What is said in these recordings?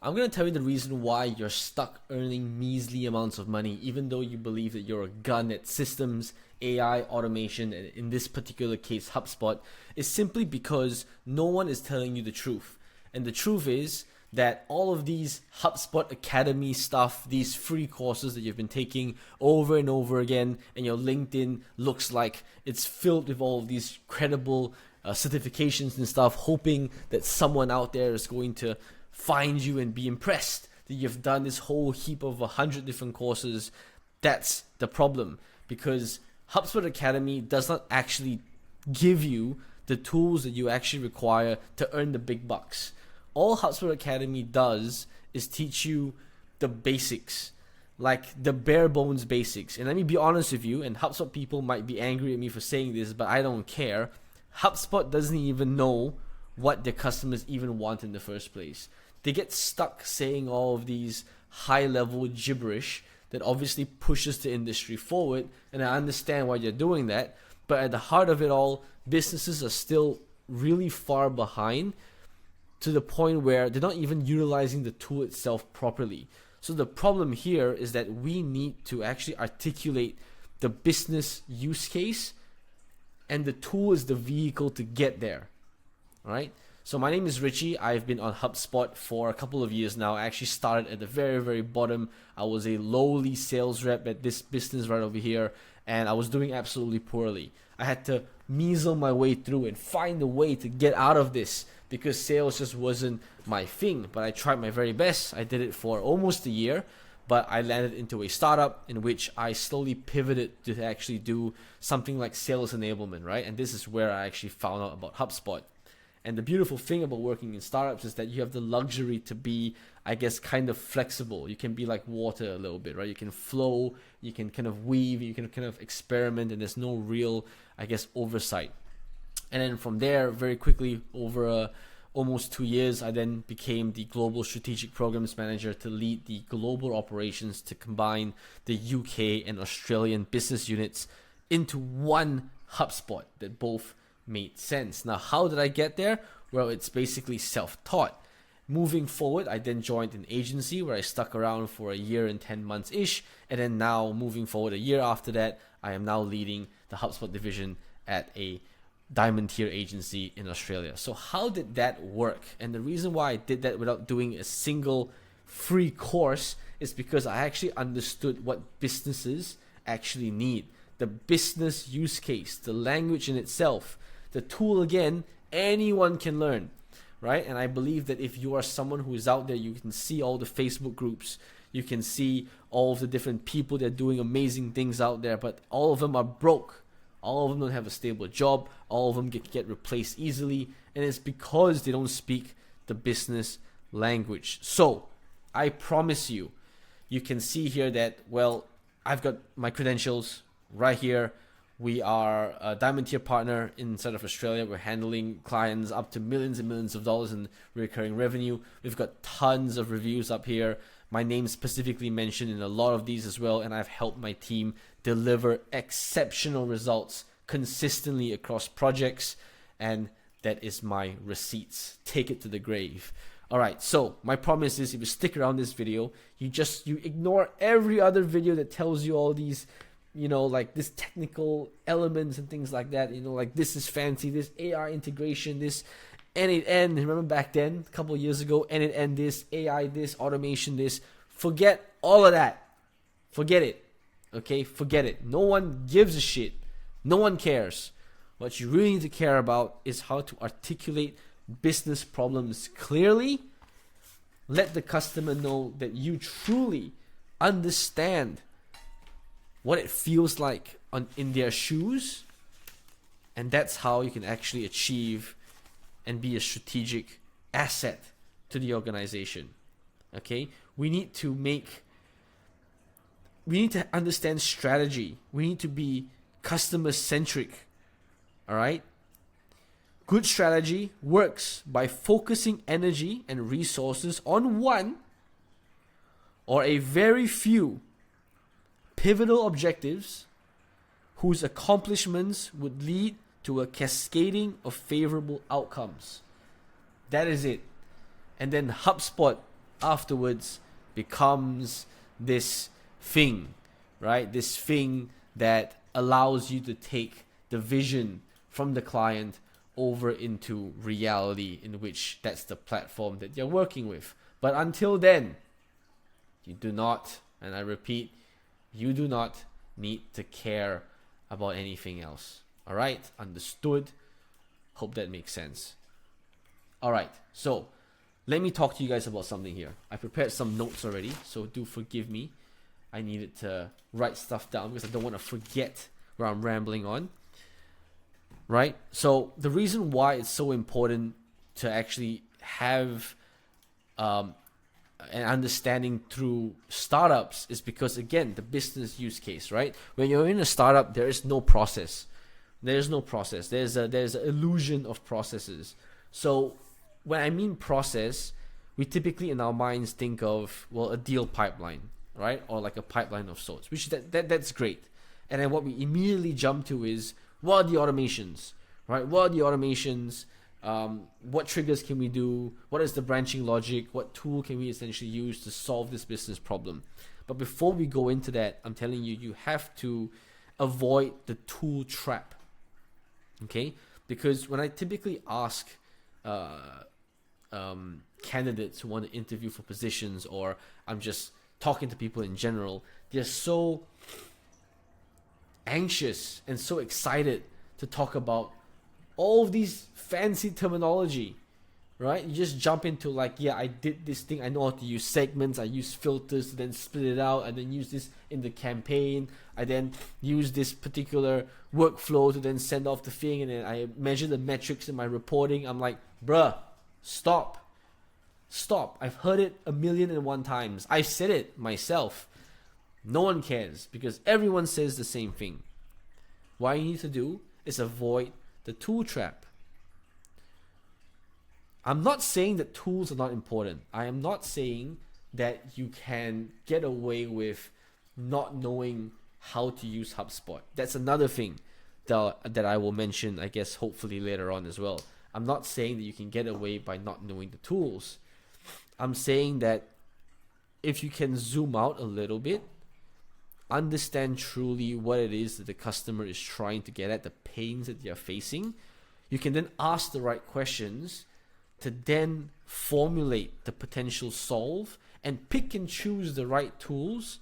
I'm going to tell you the reason why you're stuck earning measly amounts of money, even though you believe that you're a gun at systems, AI, automation, and in this particular case, HubSpot, is simply because no one is telling you the truth. And the truth is that all of these HubSpot Academy stuff, these free courses that you've been taking over and over again, and your LinkedIn looks like it's filled with all of these credible certifications and stuff, hoping that someone out there is going to find you and be impressed that you've done this whole heap of 100 different courses. That's the problem, because HubSpot Academy does not actually give you the tools that you actually require to earn the big bucks. All HubSpot Academy does is teach you the basics, like the bare bones basics. And let me be honest with you, and HubSpot people might be angry at me for saying this, but I don't care. HubSpot doesn't even know what their customers even want in the first place. They get stuck saying all of these high-level gibberish that obviously pushes the industry forward, and I understand why you're doing that, but at the heart of it all, businesses are still really far behind, to the point where they're not even utilizing the tool itself properly. So the problem here is that we need to actually articulate the business use case, and the tool is the vehicle to get there. All right. So my name is Richie. I've been on HubSpot for a couple of years now. I actually started at the very, very bottom. I was a lowly sales rep at this business right over here, and I was doing absolutely poorly. I had to measle my way through and find a way to get out of this, because sales just wasn't my thing. But I tried my very best. I did it for almost a year, but I landed into a startup in which I slowly pivoted to actually do something like sales enablement, right? And this is where I actually found out about HubSpot. And the beautiful thing about working in startups is that you have the luxury to be, I guess, kind of flexible. You can be like water a little bit, right? You can flow, you can kind of weave, you can kind of experiment, and there's no real, I guess, oversight. And then from there, very quickly, over almost 2 years, I then became the Global Strategic Programs Manager to lead the global operations to combine the UK and Australian business units into one HubSpot that both made sense. Now, how did I get there? Well, it's basically self-taught. Moving forward, I then joined an agency where I stuck around for a year and 10 months-ish. And then now, moving forward a year after that, I am now leading the HubSpot division at a diamond tier agency in Australia. So how did that work? And the reason why I did that without doing a single free course is because I actually understood what businesses actually need. The business use case, the language in itself, the tool, again, anyone can learn, right? And I believe that if you are someone who is out there, you can see all the Facebook groups, you can see all of the different people that are doing amazing things out there, but all of them are broke. All of them don't have a stable job. All of them get replaced easily. And it's because they don't speak the business language. So I promise you, you can see here that, well, I've got my credentials right here. We are a diamond tier partner inside of Australia. We're handling clients up to millions and millions of dollars in recurring revenue. We've got tons of reviews up here. My name's specifically mentioned in a lot of these as well, and I've helped my team deliver exceptional results consistently across projects, and that is my receipts. Take it to the grave. All right, so my promise is if you stick around this video, you ignore every other video that tells you all these, like this technical elements and things like that, like this is fancy, this AI integration, this end-to-end. Remember back then, a couple of years ago, end-to-end this, AI this, automation this. Forget all of that. Forget it. Okay, forget it. No one gives a shit. No one cares. What you really need to care about is how to articulate business problems clearly. Let the customer know that you truly understand what it feels like in their shoes, and that's how you can actually achieve and be a strategic asset to the organization. Okay, we need to understand strategy. We need to be customer centric. All right. Good strategy works by focusing energy and resources on one or a very few pivotal objectives whose accomplishments would lead to a cascading of favorable outcomes. That is it. And then HubSpot afterwards becomes this thing, right? This thing that allows you to take the vision from the client over into reality, in which that's the platform that you're working with. But until then, you do not, and I repeat, you do not need to care about anything else. All right? Understood? Hope that makes sense. All right. So let me talk to you guys about something here. I prepared some notes already, so do forgive me. I needed to write stuff down because I don't want to forget where I'm rambling on. Right? So the reason why it's so important to actually have an understanding through startups is because, again, the business use case, right? When you're in a startup, there is no process. There's no process. There's an illusion of processes. So when I mean process, we typically in our minds think of, well, a deal pipeline, right? Or like a pipeline of sorts, which that's great. And then what we immediately jump to is, what are the automations, right? What are the automations? What triggers can we do? What is the branching logic? What tool can we essentially use to solve this business problem? But before we go into that, I'm telling you, you have to avoid the tool trap, okay? Because when I typically ask candidates who want to interview for positions, or I'm just talking to people in general, they're so anxious and so excited to talk about all of these fancy terminology, right? You just jump into like, yeah, I did this thing, I know how to use segments, I use filters to then split it out, and then use this in the campaign, I then use this particular workflow to then send off the thing, and then I measure the metrics in my reporting. I'm like, bruh, stop. I've heard it 1,000,001 times. I've said it myself. No one cares because everyone says the same thing. What you need to do is avoid the tool trap. I'm not saying that tools are not important. I am not saying that you can get away with not knowing how to use HubSpot. That's another thing that I will mention, I guess, hopefully later on as well. I'm not saying that you can get away by not knowing the tools. I'm saying that if you can zoom out a little bit, understand truly what it is that the customer is trying to get at, the pains that they're facing, you can then ask the right questions to then formulate the potential solve and pick and choose the right tools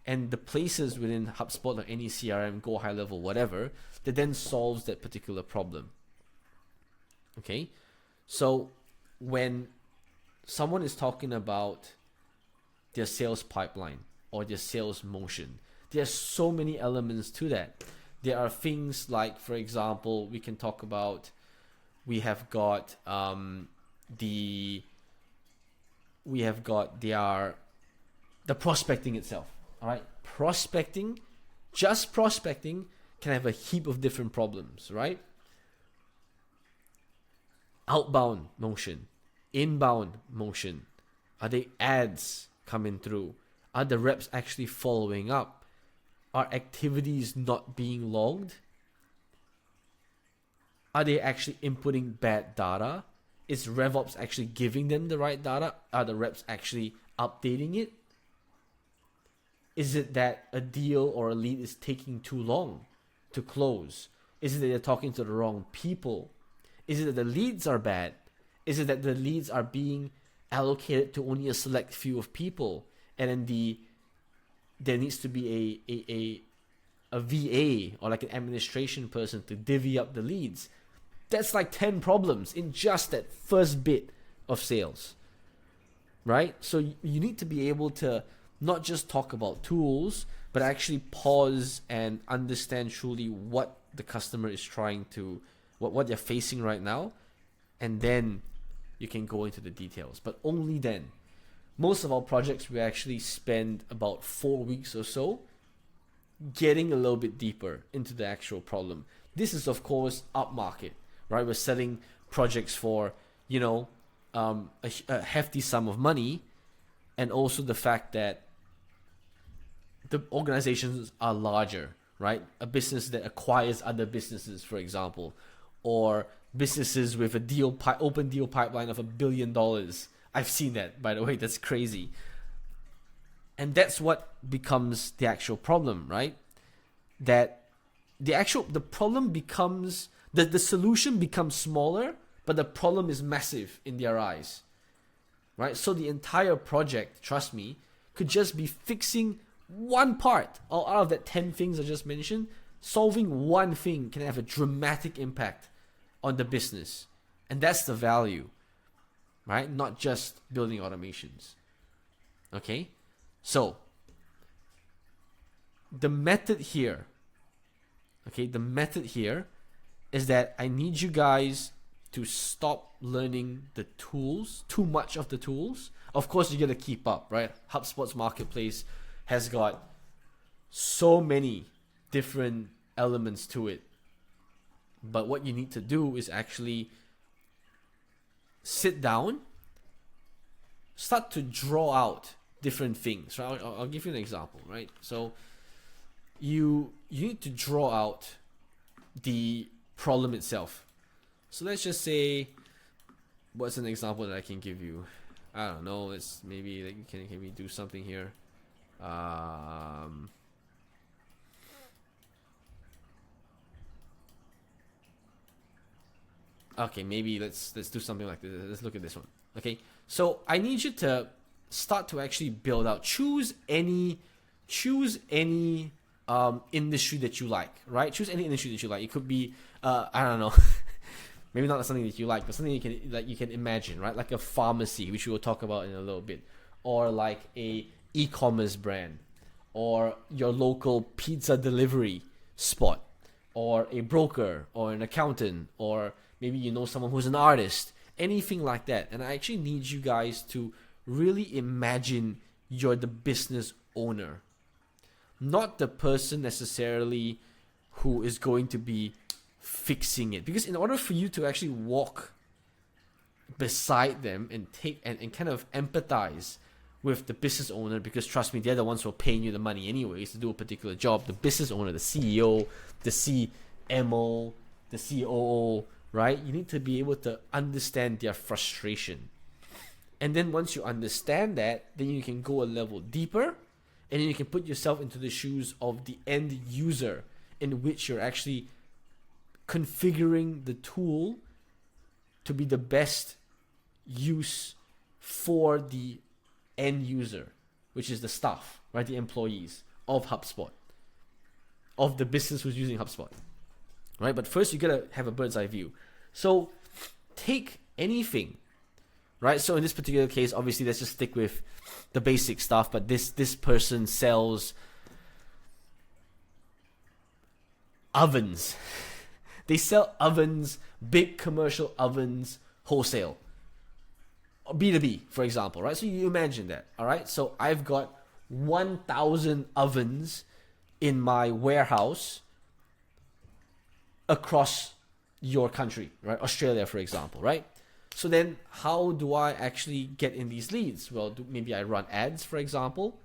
and the places within HubSpot or any CRM, Go HighLevel, whatever, that then solves that particular problem. Okay? So when someone is talking about their sales pipeline or their sales motion, there's so many elements to that. There are things like, for example, we can talk about, we have got the prospecting itself. All right, prospecting, just prospecting can have a heap of different problems, right? Outbound motion, inbound motion. Are they ads coming through? Are the reps actually following up? Are activities not being logged? Are they actually inputting bad data? Is RevOps actually giving them the right data? Are the reps actually updating it? Is it that a deal or a lead is taking too long to close? Is it that they're talking to the wrong people? Is it that the leads are bad? Is it that the leads are being allocated to only a select few of people, and then there needs to be a VA or like an administration person to divvy up the leads? That's like 10 problems in just that first bit of sales, right? So you need to be able to not just talk about tools, but actually pause and understand truly what the customer is trying to, what they're facing right now, and then you can go into the details, but only then. Most of our projects, we actually spend about 4 weeks or so getting a little bit deeper into the actual problem. This is, of course, upmarket, right? We're selling projects for, a hefty sum of money, and also the fact that the organizations are larger, right? A business that acquires other businesses, for example, or businesses with a open deal pipeline of $1 billion I've seen that, by the way. That's crazy. And that's what becomes the actual problem, right? That the problem becomes, the solution becomes smaller, but the problem is massive in their eyes, right? So the entire project, trust me, could just be fixing one part. Out of that 10 things I just mentioned, solving one thing can have a dramatic impact on the business. And that's the value, right? Not just building automations. Okay? So, the method here is that I need you guys to stop learning the tools, too much of the tools. Of course, you got to keep up, right? HubSpot's marketplace has got so many different elements to it. But what you need to do is actually sit down, start to draw out different things. Right? I'll give you an example, right? So you need to draw out the problem itself. So let's just say, what's an example that I can give you? I don't know. Let's maybe like, can we do something here? Okay, maybe let's do something like this. Let's look at this one. Okay, so I need you to start to actually build out. Choose any industry that you like, right? Choose any industry that you like. It could be I don't know. Maybe not something that you like, but something you can imagine, right? Like a pharmacy, which we will talk about in a little bit, or like a e-commerce brand, or your local pizza delivery spot, or a broker, or an accountant, or maybe you know someone who's an artist, anything like that. And I actually need you guys to really imagine you're the business owner, not the person necessarily who is going to be fixing it. Because in order for you to actually walk beside them and take and kind of empathize with the business owner, because trust me, they're the ones who are paying you the money anyways to do a particular job. The business owner, the CEO, the CMO, the COO, right? You need to be able to understand their frustration. And then once you understand that, then you can go a level deeper, and then you can put yourself into the shoes of the end user, in which you're actually configuring the tool to be the best use for the end user, which is the staff, right? The employees of HubSpot, of the business who's using HubSpot, right? But first you gotta have a bird's eye view. So take anything, right? So in this particular case, obviously let's just stick with the basic stuff, but this person sells ovens. They sell ovens, big commercial ovens, wholesale. B2B, for example, right? So you imagine that, all right? So I've got 1,000 ovens in my warehouse across your country, right? Australia, for example, right? So then how do I actually get in these leads? Well, maybe I run ads, for example.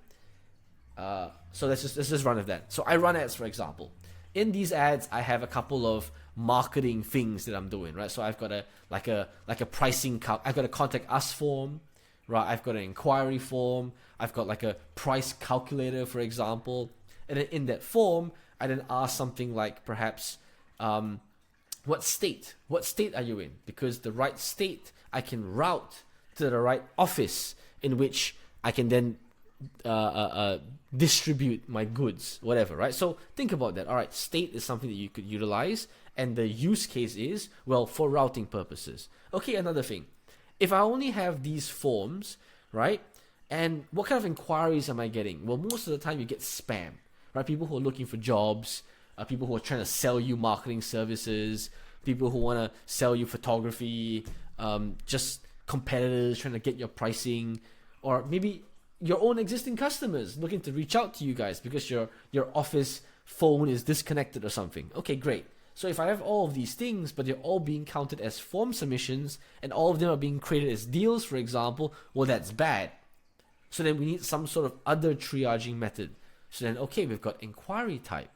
So let's just run with that. So I run ads, for example. In these ads, I have a couple of marketing things that I'm doing, right? So I've got a pricing I've got a contact us form, right? I've got an inquiry form. I've got like a price calculator, for example. And then in that form, I then ask something like perhaps, what state are you in? Because the right state I can route to the right office in which I can then distribute my goods, whatever, right? So think about that. All right, state is something that you could utilize, and the use case is, well, for routing purposes. Okay, another thing. If I only have these forms, right, and what kind of inquiries am I getting? Well, most of the time you get spam, right? People who are looking for jobs, people who are trying to sell you marketing services, people who want to sell you photography, just competitors trying to get your pricing, or maybe your own existing customers looking to reach out to you guys because your office phone is disconnected or something. Okay, great. So if I have all of these things, but they're all being counted as form submissions, and all of them are being created as deals, for example, well, that's bad. So then we need some sort of other triaging method. So then, okay, we've got inquiry type.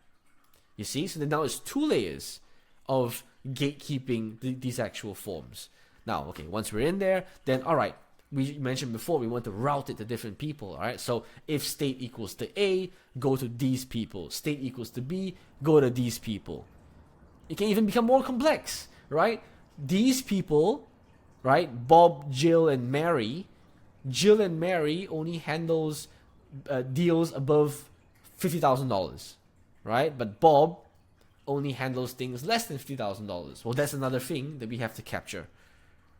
You see? So then now it's 2 layers of gatekeeping these actual forms. Now, okay, once we're in there, then all right, we mentioned before, we want to route it to different people, all right? So if state equals to A, go to these people. State equals to B, go to these people. It can even become more complex, right? These people, right? Bob, Jill, and Mary. Jill and Mary only handles deals above $50,000, right? But Bob only handles things less than $50,000. Well, that's another thing that we have to capture,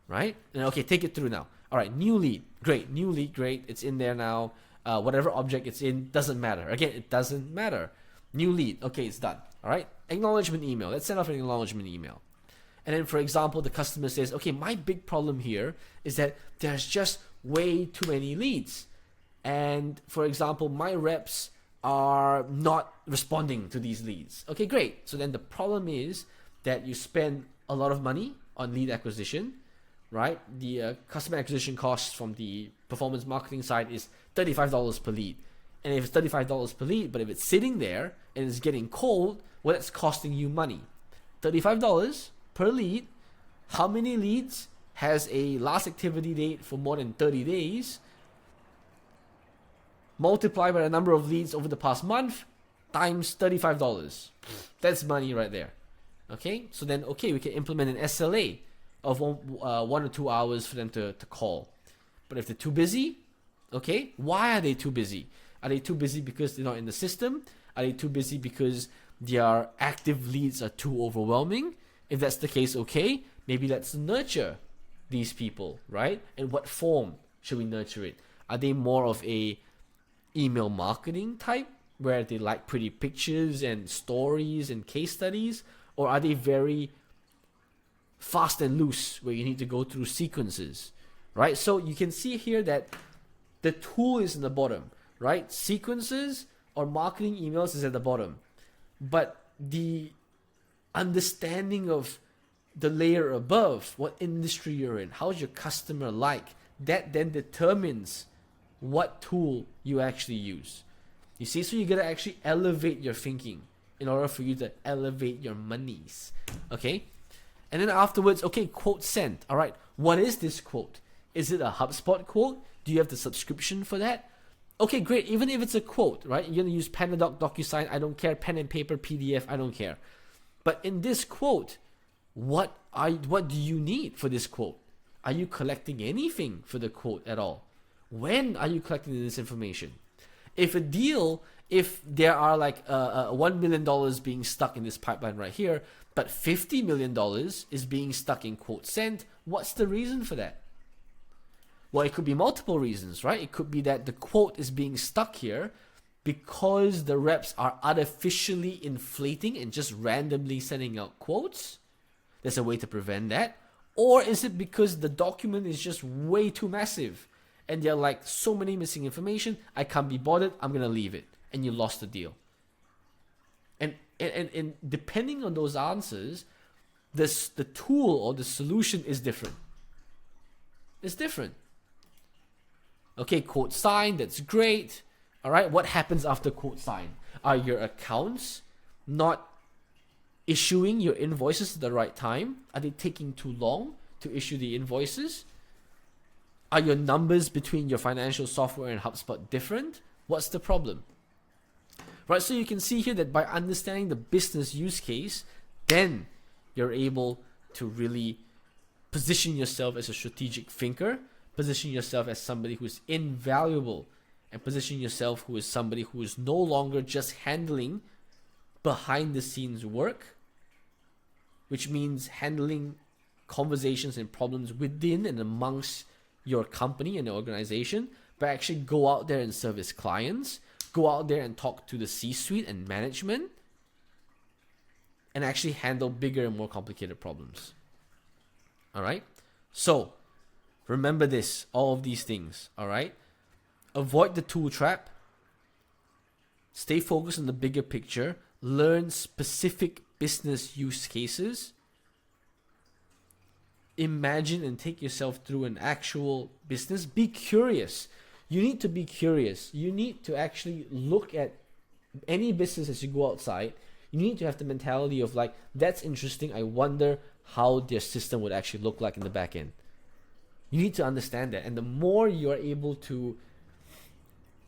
right? And okay, take it through now. All right, new lead, great. New lead, great. It's in there now. Whatever object it's in, doesn't matter. Again, it doesn't matter. New lead, okay, it's done. All right, acknowledgement email. Let's send off an acknowledgement email. And then, for example, the customer says, okay, my big problem here is that there's just way too many leads. And for example, my reps are not responding to these leads. Okay, great. So then the problem is that you spend a lot of money on lead acquisition, right? The customer acquisition cost from the performance marketing side is $35 per lead. And if it's $35 per lead, but if it's sitting there and it's getting cold, well, it's costing you money. $35 per lead. How many leads has a last activity date for more than 30 days? Multiply by the number of leads over the past month times $35. That's money right there. Okay, so then, okay, we can implement an SLA of 1 or 2 hours for them to call. But if they're too busy, okay, why are they too busy? Are they too busy because they're not in the system? Are they too busy because their active leads are too overwhelming? If that's the case, okay, maybe let's nurture these people, right? In what form should we nurture it? Are they more of a email marketing type where they like pretty pictures and stories and case studies? Or are they very fast and loose where you need to go through sequences, right? So you can see here that the tool is in the bottom, right? Sequences or marketing emails is at the bottom. But the understanding of the layer above, what industry you're in, how's your customer like, that then determines what tool you actually use. You see, so you gotta actually elevate your thinking in order for you to elevate your monies. Okay? And then afterwards, okay, quote sent. All right, what is this quote? Is it a HubSpot quote? Do you have the subscription for that? Okay, great. Even if it's a quote, right? You're gonna use Panadoc, DocuSign, I don't care. Pen and paper, PDF, I don't care. But in this quote, what do you need for this quote? Are you collecting anything for the quote at all? When are you collecting this information? If there are like $1 million being stuck in this pipeline right here, but $50 million is being stuck in quote sent, what's the reason for that? Well, it could be multiple reasons, right? It could be that the quote is being stuck here because the reps are artificially inflating and just randomly sending out quotes. There's a way to prevent that. Or is it because the document is just way too massive and they're like, so many missing information, I can't be bothered, I'm going to leave it. And you lost the deal. And depending on those answers, the tool or the solution is different. It's different. Okay, quote sign, that's great. All right, what happens after quote sign? Are your accounts not issuing your invoices at the right time? Are they taking too long to issue the invoices? Are your numbers between your financial software and HubSpot different? What's the problem? Right, so you can see here that by understanding the business use case, then you're able to really position yourself as a strategic thinker, position yourself as somebody who is invaluable, and position yourself who is somebody who is no longer just handling behind the scenes work, which means handling conversations and problems within and amongst your company and the organization, but actually go out there and service clients, go out there and talk to the C-suite and management, and actually handle bigger and more complicated problems. All right? So, remember this, all of these things, all right? Avoid the tool trap. Stay focused on the bigger picture. Learn specific business use cases. Imagine and take yourself through an actual business. Be curious. You need to be curious. You need to actually look at any business as you go outside. You need to have the mentality of like, that's interesting. I wonder how their system would actually look like in the back end. You need to understand that. And the more you're able to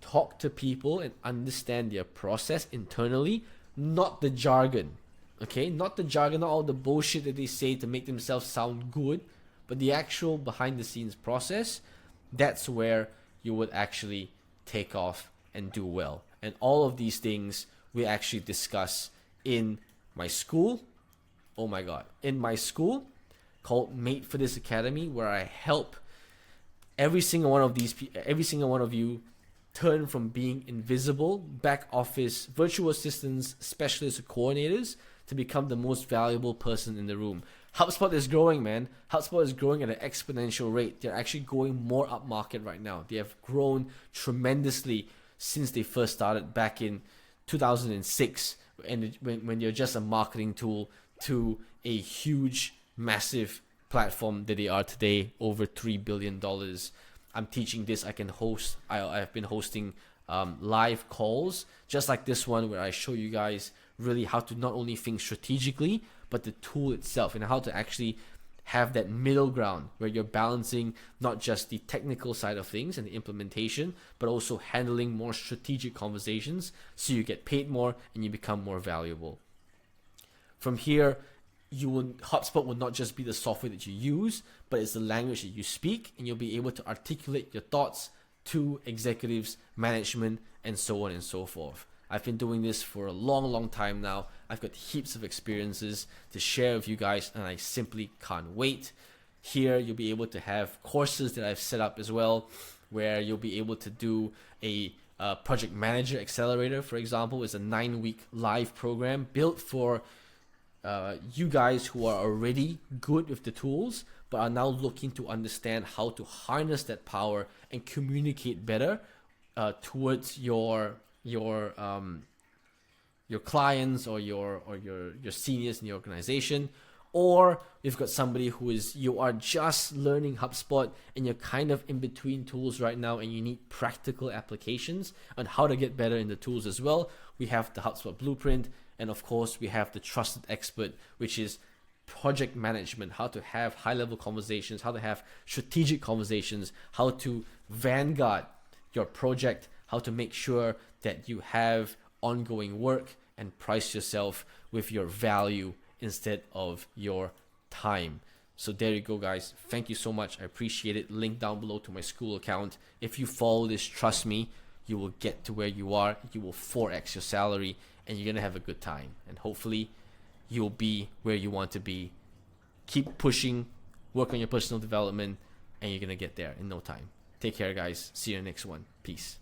talk to people and understand their process internally, not the jargon, okay? Not the jargon, not all the bullshit that they say to make themselves sound good, but the actual behind the scenes process, that's where you would actually take off and do well. And all of these things we actually discuss in my school. Oh my God. In my school called Made for This Academy, where I help every single one of you turn from being invisible back office virtual assistants, specialists, or coordinators to become the most valuable person in the room. HubSpot is growing, man. HubSpot is growing at an exponential rate. They're actually going more up market right now. They have grown tremendously since they first started back in 2006, and when you're just a marketing tool to a huge, massive platform that they are today, over $3 billion. I'm teaching this. I've been hosting live calls just like this one, where I show you guys really how to not only think strategically, but the tool itself, and how to actually have that middle ground where you're balancing not just the technical side of things and the implementation, but also handling more strategic conversations so you get paid more and you become more valuable. From here, HubSpot will not just be the software that you use, but it's the language that you speak, and you'll be able to articulate your thoughts to executives, management, and so on and so forth. I've been doing this for a long time now. I've got heaps of experiences to share with you guys, and I simply can't wait. Here, you'll be able to have courses that I've set up as well, where you'll be able to do a project manager accelerator, for example. It's a 9-week live program built for you guys who are already good with the tools, but are now looking to understand how to harness that power and communicate better towards your clients or your seniors in the organization. Or you've got somebody you are just learning HubSpot and you're kind of in between tools right now, and you need practical applications on how to get better in the tools as well. We have the HubSpot Blueprint, and of course we have the Trusted Expert, which is project management, how to have high-level conversations, how to have strategic conversations, how to vanguard your project, how to make sure that you have ongoing work and price yourself with your value instead of your time. So there you go, guys. Thank you so much. I appreciate it. Link down below to my school account. If you follow this, trust me, you will get to where you are. You will 4x your salary, and you're going to have a good time. And hopefully you'll be where you want to be. Keep pushing, work on your personal development, and you're going to get there in no time. Take care, guys. See you in the next one. Peace.